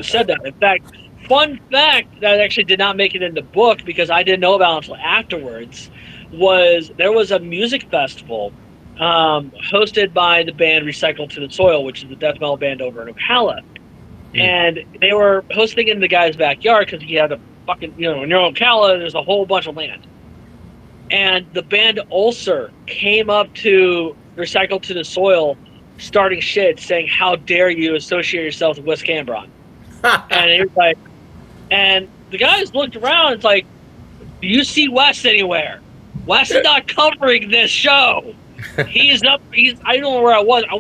said that. In fact, fun fact that actually did not make it in the book because I didn't know about it until afterwards was there was a music festival hosted by the band Recycled to the Soil, which is a death metal band over in Ocala. And they were hosting in the guy's backyard because he had a fucking, when you're in Ocala, there's a whole bunch of land. And the band Ulcer came up to Recycle to the Soil, starting shit, saying, "How dare you associate yourself with Wes Cambron?" And he was like, and the guys looked around. It's like, "Do you see Wes anywhere? Wes is not covering this show. He's up. I don't know where I was. I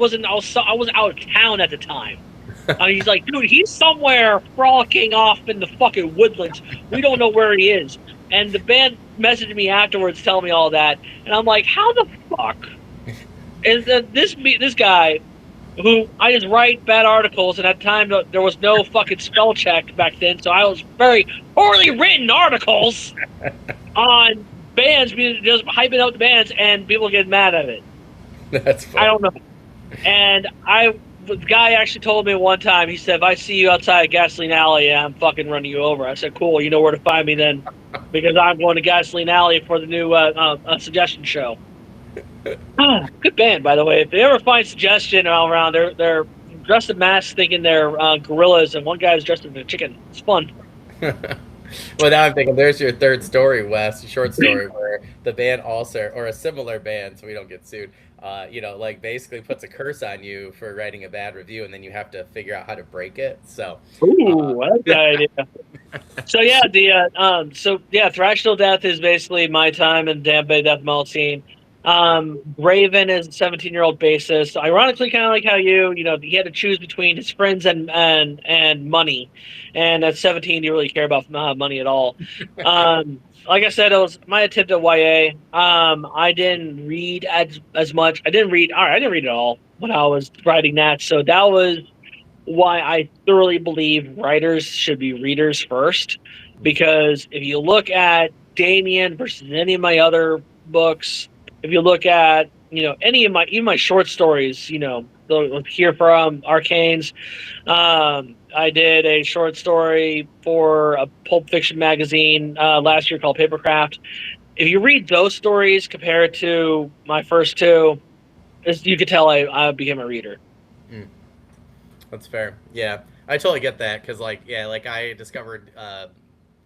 was out of town at the time." He's like, "Dude, he's somewhere frolicking off in the fucking woodlands. We don't know where he is." And the band messaged me afterwards telling me all that. And I'm like, how the fuck is this guy who I just write bad articles, and at the time there was no fucking spell check back then, so I was very poorly written articles on bands, just hyping out the bands, and people get mad at it.
That's funny.
I don't know. And the guy actually told me one time, he said, "If I see you outside Gasoline Alley, I'm fucking running you over." I said, "Cool, you know where to find me then, because I'm going to Gasoline Alley for the new Suggestion show." Good band, by the way. If they ever find Suggestion all around, they're dressed in masks thinking they're gorillas, and one guy's dressed as a chicken. It's fun.
Well, now I'm thinking there's your third story, Wes, short story, where the band also, or a similar band, so we don't get sued, like basically puts a curse on you for writing a bad review, and then you have to figure out how to break it. So,
Ooh, that's a good idea. So yeah, Thrash Till Death is basically my time in the Damn Bay Death Metal scene. Raven is a 17-year-old bassist. Ironically, kind of like how he had to choose between his friends and money. And at 17, you really care about money at all. Like I said, it was my attempt at YA. I didn't read as much. I didn't read at all when I was writing that. So that was why I thoroughly believe writers should be readers first. Because if you look at Damien versus any of my other books, if you look at any of even my short stories, here from Arcanes, I did a short story for a Pulp Fiction magazine last year called Papercraft. If you read those stories compared to my first two, you could tell I became a reader.
That's fair. Yeah, I totally get that because, I discovered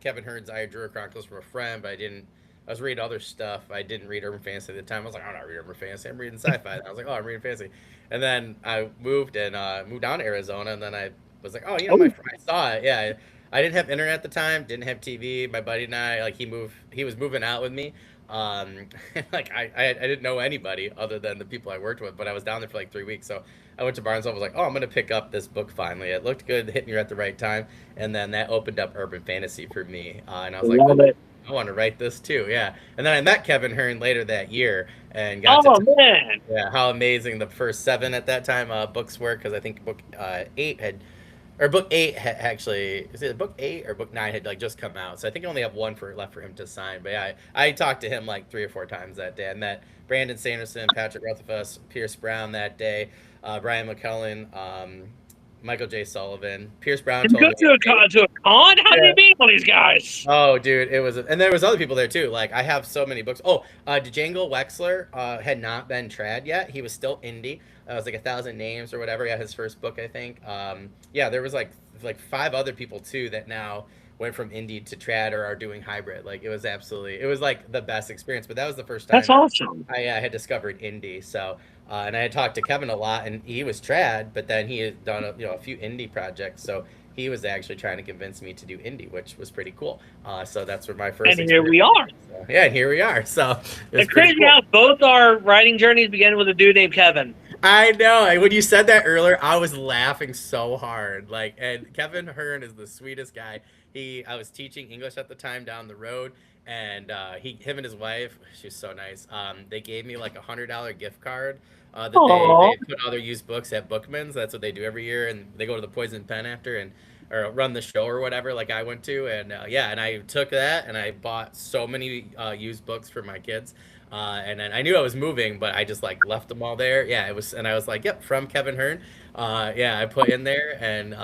Kevin Hearn's I Drew Chronicles from a friend, but I was reading other stuff. I didn't read urban fantasy at the time. I was like, I'm not reading urban fantasy. I'm reading sci-fi. And I was like, oh, I'm reading fantasy. And then I moved down to Arizona, and then I was like, oh, I saw it. Yeah, I didn't have internet at the time. Didn't have TV. My buddy and I, he was moving out with me. I didn't know anybody other than the people I worked with, but I was down there for like 3 weeks. So I went to Barnes and Noble, was like, oh, I'm going to pick up this book finally. It looked good, hit me at the right time. And then that opened up urban fantasy for me. And I was like, oh, I want to write this too. Yeah. And then I met Kevin Hearn later that year and got
man.
Yeah, how amazing the first 7 at that time books were. Because I think book 8 actually, is it book 8 or book 9 had just come out. So I think I only have one left for him to sign. But yeah, I talked to him like 3 or 4 times that day. I met Brandon Sanderson, Patrick Rutherfus, Pierce Brown that day. Brian McCullen, Michael J. Sullivan, Pierce Brown.
Did you go to a con? How did you meet all these guys?
Oh, dude, and there was other people there too. Like I have so many books. Oh, Django Wexler had not been trad yet. He was still indie. It was like 1,000 Names or whatever. Yeah, his first book, I think. There was like 5 other people too that now went from indie to trad or are doing hybrid. Like it was like the best experience. But that was the first time.
That's awesome.
I had discovered indie. So. And I had talked to Kevin a lot, and he was trad, but then he had done a few indie projects, so he was actually trying to convince me to do indie, which was pretty cool. So that's where my first.
And here we are.
So, yeah, and here we are. So
it's crazy how both our writing journeys began with a dude named Kevin.
I know. When you said that earlier, I was laughing so hard. And Kevin Hearn is the sweetest guy. I was teaching English at the time down the road. And him and his wife, she's so nice. They gave me like $100 gift card that they put all their used books at Bookman's. That's what they do every year, and they go to the Poison Pen after or run the show or whatever, like I went to. And and I took that and I bought so many used books for my kids. And then I knew I was moving, but I just left them all there. Yeah, it was, and I was like, yep, from Kevin Hearn. I put in there and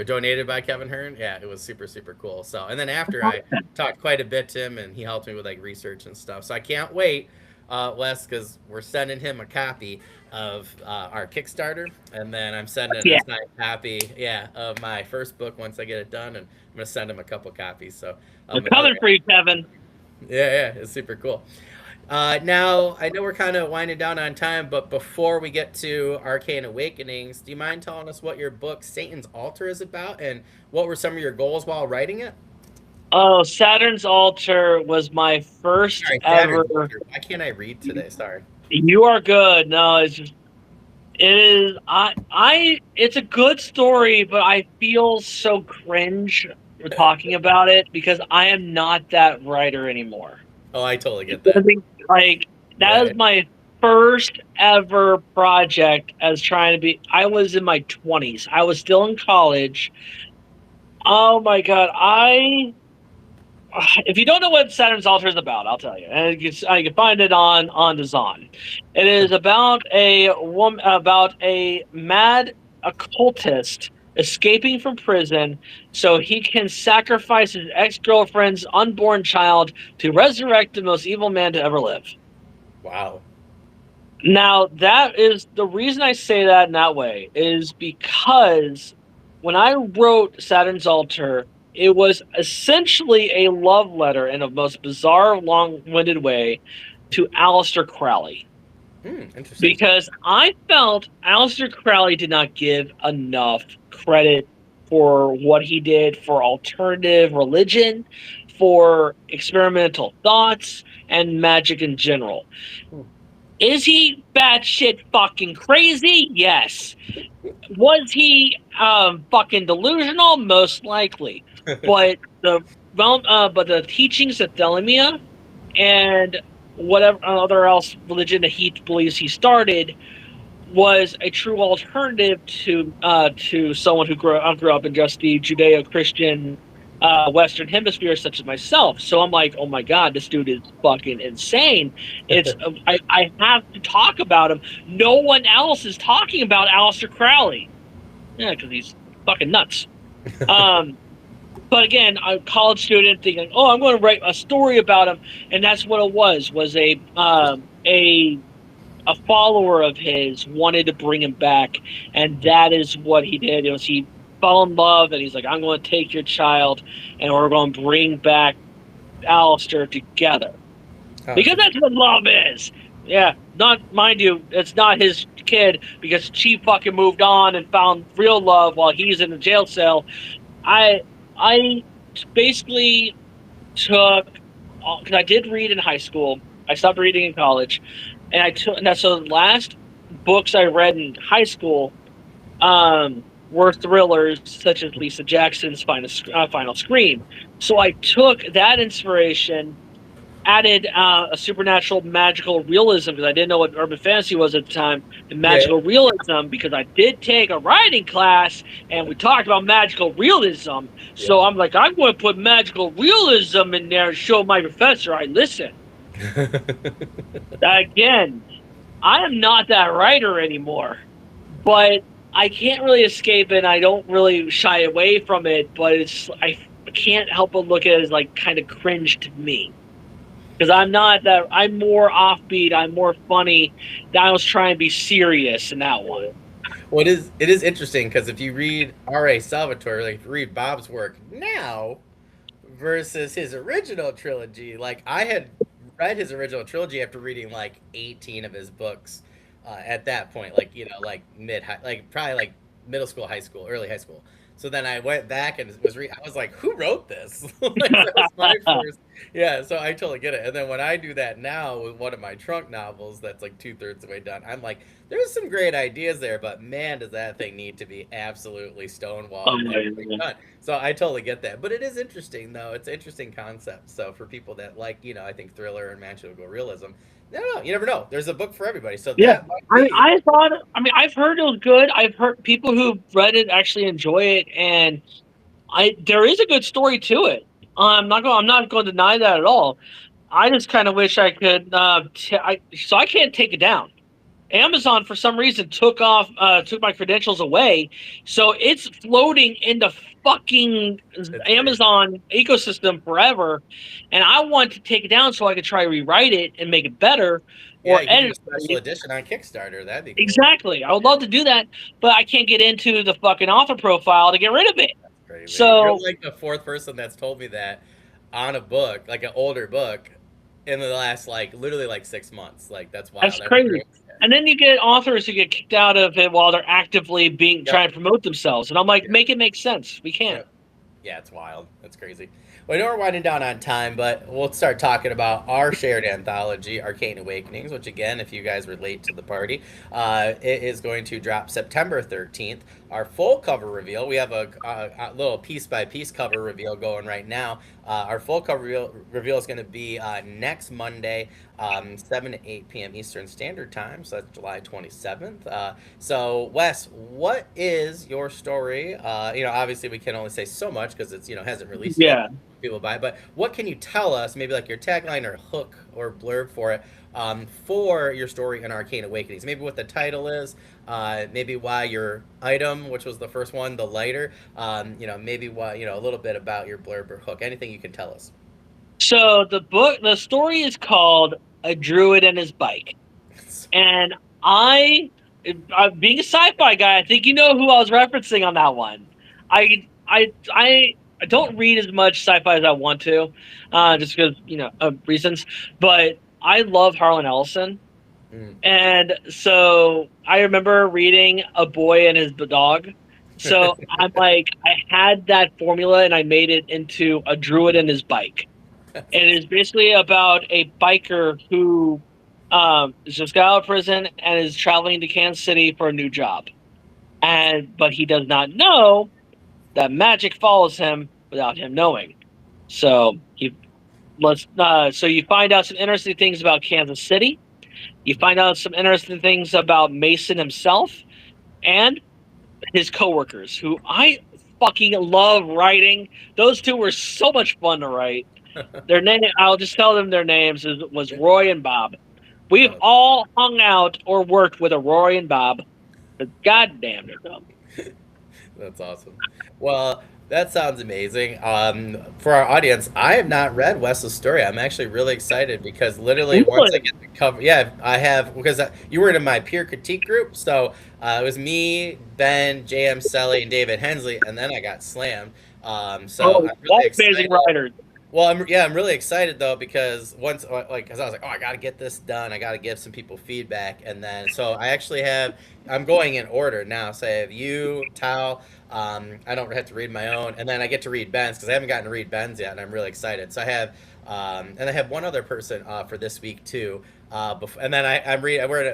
donated by Kevin Hearn. Yeah, it was super, super cool. So, and then after I talked quite a bit to him, and he helped me with research and stuff. So I can't wait, Wes, because we're sending him a copy of our Kickstarter, and then I'm sending a signed copy, of my first book once I get it done, and I'm gonna send him a couple copies. So
I'm coming for you, Kevin.
Yeah, it's super cool. Now, I know we're kind of winding down on time, but before we get to Arcane Awakenings, do you mind telling us what your book, Satan's Altar, is about, and what were some of your goals while writing it?
Oh, Saturn's Altar was my first ever...
Why can't I read today? Sorry.
You are good. No, it's a good story, but I feel so cringe talking about it because I am not that writer anymore.
Oh, I totally get that.
That is my first ever project as trying to be. I was in my 20s. I was still in college. Oh my God. If you don't know what Saturn's Altar is about, I'll tell you. And you can find it on Dazan. It is about a mad occultist escaping from prison so he can sacrifice his ex-girlfriend's unborn child to resurrect the most evil man to ever live.
Wow.
Now, that is the reason I say that in that way is because when I wrote Saturn's Altar, it was essentially a love letter in a most bizarre, long-winded way to Aleister Crowley.
Interesting.
Because I felt Aleister Crowley did not give enough credit for what he did for alternative religion, for experimental thoughts, and magic in general. Is he batshit fucking crazy? Yes. Was he fucking delusional? Most likely. But the teachings of Thelema and whatever other else religion that he believes he started was a true alternative to someone who grew up in just the Judeo-Christian Western Hemisphere, such as myself. So I'm like, oh my god, this dude is fucking insane. It's I have to talk about him. No one else is talking about Aleister Crowley. Yeah, because he's fucking nuts. But again, I'm a college student thinking, oh, I'm going to write a story about him, and that's what it was a follower of his wanted to bring him back, and that is what he did. It was he fell in love, and he's like, I'm going to take your child, and we're going to bring back Alistair together. Because that's what love is. Yeah, not, mind you, it's not his kid, because she fucking moved on and found real love while he's in the jail cell. I basically took, because I did read in high school, I stopped reading in college, and I took, and so the last books I read in high school were thrillers such as Lisa Jackson's Final Scream. So I took that inspiration, added a supernatural magical realism, because I didn't know what urban fantasy was at the time, and magical realism, because I did take a writing class and we talked about magical realism. So I'm like, I'm going to put magical realism in there and show my professor I listen. Again, I am not that writer anymore, but I can't really escape it. I don't really shy away from it, but I can't help but look at it as like kind of cringe to me. Because I'm not that, I'm more offbeat, I'm more funny. I was trying to be serious in that one.
Well, it is interesting, because if you read R.A. Salvatore, like if you read Bob's work now versus his original trilogy, like I had read his original trilogy after reading like 18 of his books at that point, like, you know, like probably like middle school, high school, early high school. So then I went back and I was like, who wrote this? Like, that was my first. Yeah, so I totally get it. And then when I do that now with one of my trunk novels that's like 2/3 of the way done, I'm like, there's some great ideas there, but man, does that thing need to be absolutely stonewalled and done. So I totally get that. But it is interesting, though. It's an interesting concept. So for people that like, you know, I think thriller and magical realism, no, you never know. There's a book for everybody. So
yeah, I've heard it was good. I've heard people who've read it actually enjoy it, and there is a good story to it. I'm not going to deny that at all. I just kind of wish I could. So I can't take it down. Amazon, for some reason, took my credentials away, so it's floating in the fucking Amazon ecosystem forever. And I want to take it down so I could try to rewrite it and make it better, or edit
a special edition on Kickstarter. That'd be cool.
Exactly. I would love to do that, but I can't get into the fucking author profile to get rid of it.
That's crazy.
So
you're like the fourth person that's told me that on a book, like an older book, in the last literally 6 months. Like, that's wild.
That's crazy. And then you get authors who get kicked out of it while they're actively trying to promote themselves. And I'm like, make it make sense. We can't.
Yeah, it's wild. That's crazy. Well, I know we're winding down on time, but we'll start talking about our shared anthology, Arcane Awakenings, which, again, if you guys were late to the party, it is going to drop September 13th. Our full cover reveal, we have a little piece-by-piece cover reveal going right now. Our full cover reveal is going to be next Monday, 7 to 8 p.m. Eastern Standard Time, so that's July 27th. So, Wes, what is your story? Obviously, we can only say so much because it's, hasn't released yet. People buy it, but what can you tell us, maybe like your tagline or hook or blurb for it, for your story in Arcane Awakenings? Maybe what the title is, maybe why your item, which was the first one, the lighter, maybe why, a little bit about your blurb or hook, anything you can tell us.
So the story is called A Druid and His Bike. And I being a sci-fi guy, I think you know who I was referencing on that one. I don't read as much sci-fi as I want to, just because reasons. But I love Harlan Ellison,
Mm.
and so I remember reading A Boy and His Dog. So I'm like, I had that formula, and I made it into A Druid and His Bike.
That's
It
awesome.
is basically about a biker who just got out of prison and is traveling to Kansas City for a new job, but he does not know that magic follows him without him knowing. So so you find out some interesting things about Kansas City. You find out some interesting things about Mason himself and his coworkers, who I fucking love writing. Those two were so much fun to write. Their name, I'll just tell them their names, was Roy and Bob. We've
Oh,
all hung out or worked with a Roy and Bob. But goddamn, they're dumb.
that's awesome. Well, that sounds amazing. For our audience, I have not read Wes's story. I'm actually really excited because literally once I
Really?
get the cover, yeah, I have because you were in my peer critique group, so it was me, Ben, JM Selly, and David Hensley, and then I got slammed. So
Oh,
I'm really
all amazing
excited.
writers.
Well, I'm really excited though because once like because I was like, oh, I got to get this done. I got to give some people feedback, and then so I actually have. I'm going in order now. So I have you, Tao. I don't have to read my own, and then I get to read Ben's because I haven't gotten to read Ben's yet, and I'm really excited. So I have, and I have one other person for this week too. And then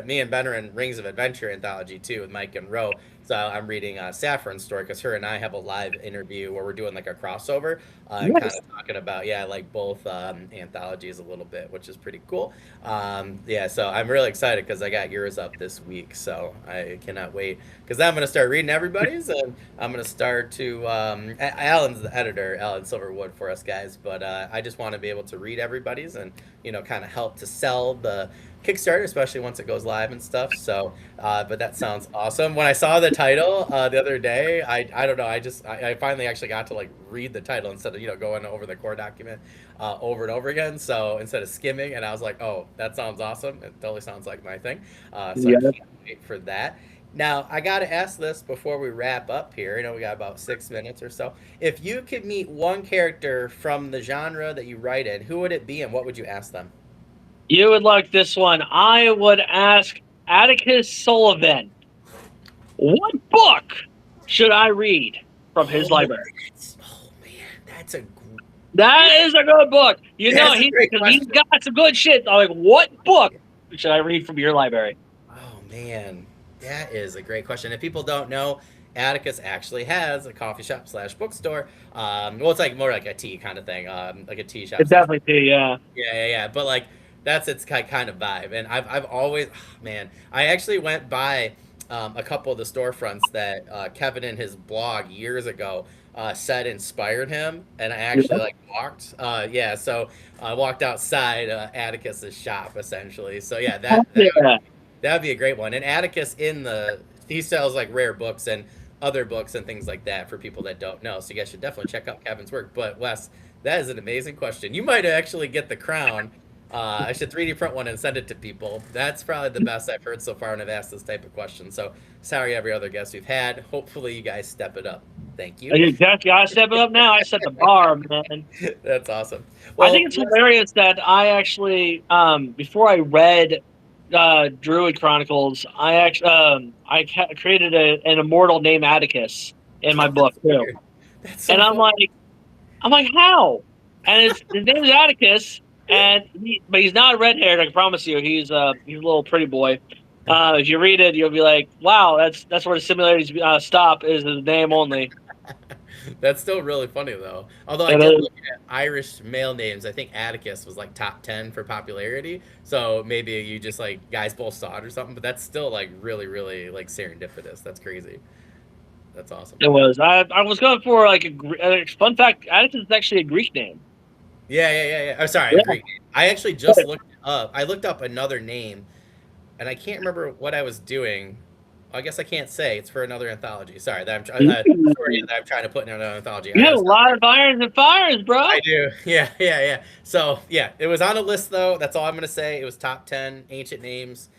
me and Ben are in Rings of Adventure anthology too with Mike and Ro. So I'm reading Saffron's story because her and I have a live interview where we're doing like a crossover and kind
Nice.
of talking about like both anthologies a little bit, which is pretty cool. Yeah, so I'm really excited because I got yours up this week, so I cannot wait because I'm gonna start reading everybody's and I'm gonna start to. Alan's the editor, Alan Silverwood for us guys, but I just want to be able to read everybody's and kind of help to sell the Kickstarter, especially once it goes live and stuff. So, but that sounds awesome. When I saw the title the other day, I don't know, I finally actually got to like read the title instead of going over the core document over and over again. So instead of skimming, and I was like, oh, that sounds awesome. It totally sounds like my thing. So I
Yeah.
can't wait for that. Now, I got to ask this before we wrap up here. We got about 6 minutes or so. If you could meet one character from the genre that you write in, who would it be and what would you ask them?
You would like this one. I would ask Atticus Sullivan, what book should I read from his
Oh,
library?
oh man, that's a
That is a good book.
that's a great
Because he's
question.
got some good shit. I'm like, what book should I read from your library?
Oh man, that is a great question. If people don't know, Atticus actually has a coffee shop slash bookstore. Well, it's like more like a tea kind of thing, like a tea shop
It's
slash.
definitely too, yeah.
Yeah. But like that's its kind of vibe, and I've always, man, I actually went by a couple of the storefronts that Kevin in his blog years ago said inspired him, and I actually
Yeah.
like walked. Yeah, so I walked outside Atticus's shop essentially. So yeah,
Yeah.
that would be a great one. And Atticus he sells like rare books and other books and things like that for people that don't know. So you guys should definitely check out Kevin's work. But Wes, that is an amazing question. You might actually get the crown. I should 3D print one and send it to people. That's probably the best I've heard so far when I've asked this type of question. So sorry, every other guest we've had. Hopefully, you guys step it up. Thank you.
Exactly. I step it up now. I set the bar, man.
That's awesome.
I
Well,
think it's hilarious that I actually, before I read Druid Chronicles, created an immortal named Atticus in my
oh,
book
that's
too,
weird. That's
and
so funny.
I'm like, how? And his name is Atticus, but he's not red haired. I can promise you, he's a little pretty boy. If you read it, you'll be like, wow, that's where the similarities stop. Is his name only?
That's still really funny though. Although I
It
did
is.
look at Irish male names. I think Atticus was like top 10 for popularity. So maybe you just like guys both saw it or something, but that's still like really, really like serendipitous. That's crazy. That's awesome.
It was. I was going for like a fun fact. Atticus is actually a Greek name.
Yeah. I'm sorry,
Yeah.
agree. I actually just looked it up. I looked up another name and I can't remember what I was doing. I guess I can't say. It's for another anthology. Sorry, that I'm trying. Story that I'm trying to put in another anthology. I
You have
gotta
a
stop.
lot of irons and fires, bro.
I do. Yeah. So yeah, it was on a list though. That's all I'm gonna say. It was top 10 ancient names.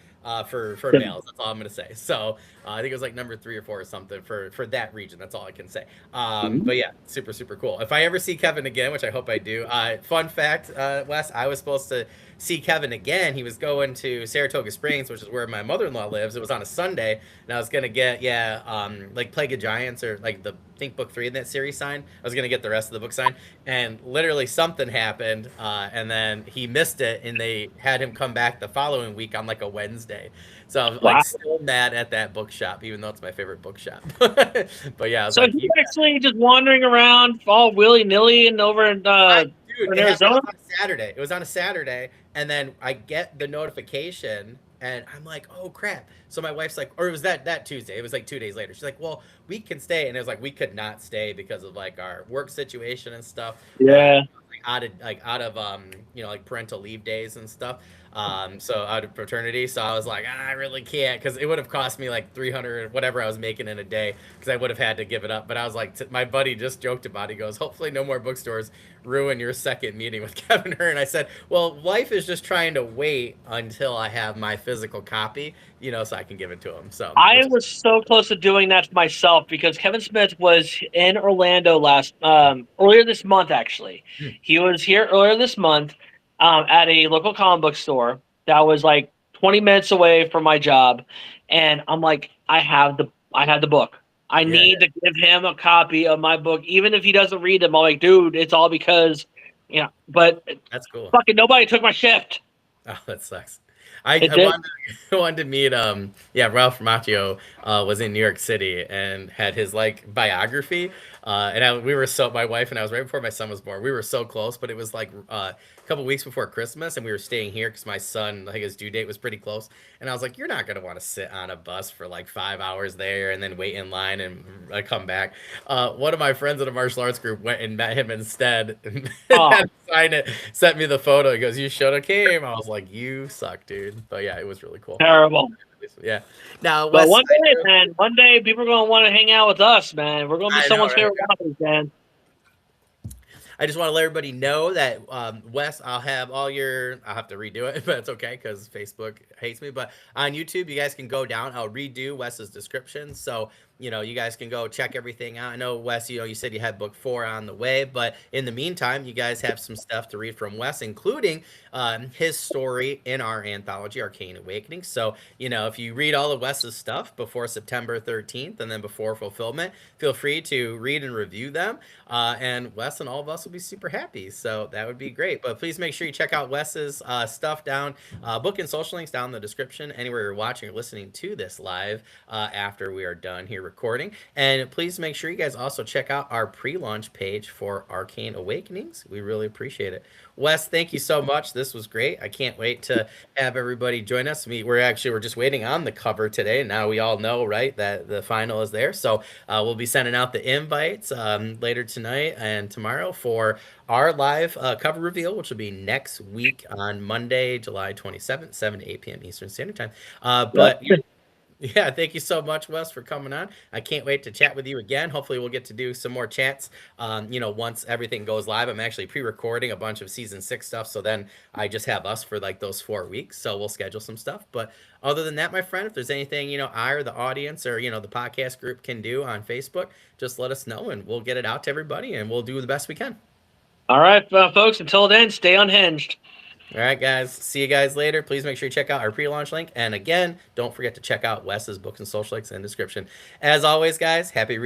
for males. That's all I'm gonna say. So I think it was like number 3 or 4 or something for that region. That's all I can say. But yeah, super super cool. If I ever see Kevin again, which I hope I do. Fun fact, Wes, I was supposed to see Kevin again. He was going to Saratoga Springs, which is where my mother-in-law lives. It was on a Sunday, and I was gonna get like Plague of Giants or like the Think Book 3 in that series signed. I was gonna get the rest of the book signed, and literally something happened, and then he missed it, and they had him come back the following week on like a Wednesday. So I'm
Wow.
like still mad at that bookshop, even though it's my favorite bookshop. But yeah, I was
So
like,
he's actually just wandering around all willy nilly and over in
dude,
Arizona.
It was on a Saturday. It was on a Saturday, and then I get the notification, and I'm like, oh crap. So my wife's like, or it was that Tuesday. It was like 2 days later. She's like, well, we can stay, and it was like we could not stay because of like our work situation and stuff.
Yeah.
Out of like parental leave days and stuff. So out of paternity. So I was like, I really can't, because it would have cost me like 300 whatever I was making in a day, because I would have had to give it up. But I was like, my buddy just joked about it. He goes, hopefully no more bookstores ruin your second meeting with Kevin Hearn. I said, well, life is just trying to wait until I have my physical copy, so I can give it to him. So
I was so close to doing that myself, because Kevin Smith was in Orlando earlier this month. Actually, he was here earlier this month at a local comic book store that was like 20 minutes away from my job, and I'm like, I have the book. I need to give him a copy of my book, even if he doesn't read them. I'm like, dude, it's all because, But
that's cool.
Fucking nobody took my shift.
Oh, that sucks. I wanted to meet Ralph Macchio was in New York City and had his like biography, and my wife and I was right before my son was born. We were so close, but it was like a couple weeks before Christmas, and we were staying here because my son, like, his due date was pretty close, and I was like, you're not gonna want to sit on a bus for like 5 hours there and then wait in line and come back. One of my friends in a martial arts group went and met him instead, and signed it, sent me the photo. He goes, you should have came. I was like, you suck, dude. But yeah, it was really cool.
Terrible.
Yeah. Now,
but one day people are going to want to hang out with us, man. We're going to be someone's favorite authors, man.
I just want to let everybody know that, Wes, I'll have to redo it, but it's okay because Facebook hates me. But on YouTube, you guys can go down. I'll redo Wes's description. So, you guys can go check everything out. I know, Wes, you said you had book 4 on the way, but in the meantime, you guys have some stuff to read from Wes, including his story in our anthology, Arcane Awakenings. So, if you read all of Wes's stuff before September 13th and then before fulfillment, feel free to read and review them. And Wes and all of us will be super happy. So that would be great. But please make sure you check out Wes's stuff down, book and social links down in the description, anywhere you're watching or listening to this live after we are done here recording. And please make sure you guys also check out our pre-launch page for Arcane Awakenings. We really appreciate it. Wes, thank you so much. This was great. I can't wait to have everybody join us. We're just waiting on the cover today. Now we all know, right, that the final is there. So we'll be sending out the invites later tonight and tomorrow for our live cover reveal, which will be next week on Monday, July 27th, 7 to 8 p.m. Eastern Standard Time. Yeah, thank you so much, Wes, for coming on. I can't wait to chat with you again. Hopefully we'll get to do some more chats, once everything goes live. I'm actually pre-recording a bunch of season 6 stuff, so then I just have us for like those 4 weeks, so we'll schedule some stuff. But other than that, my friend, if there's anything, I or the audience or, the podcast group can do on Facebook, just let us know, and we'll get it out to everybody, and we'll do the best we can.
All right, folks, until then, stay unhinged.
All right, guys. See you guys later. Please make sure you check out our pre-launch link. And again, don't forget to check out Wes's books and social links in the description. As always, guys, happy reading.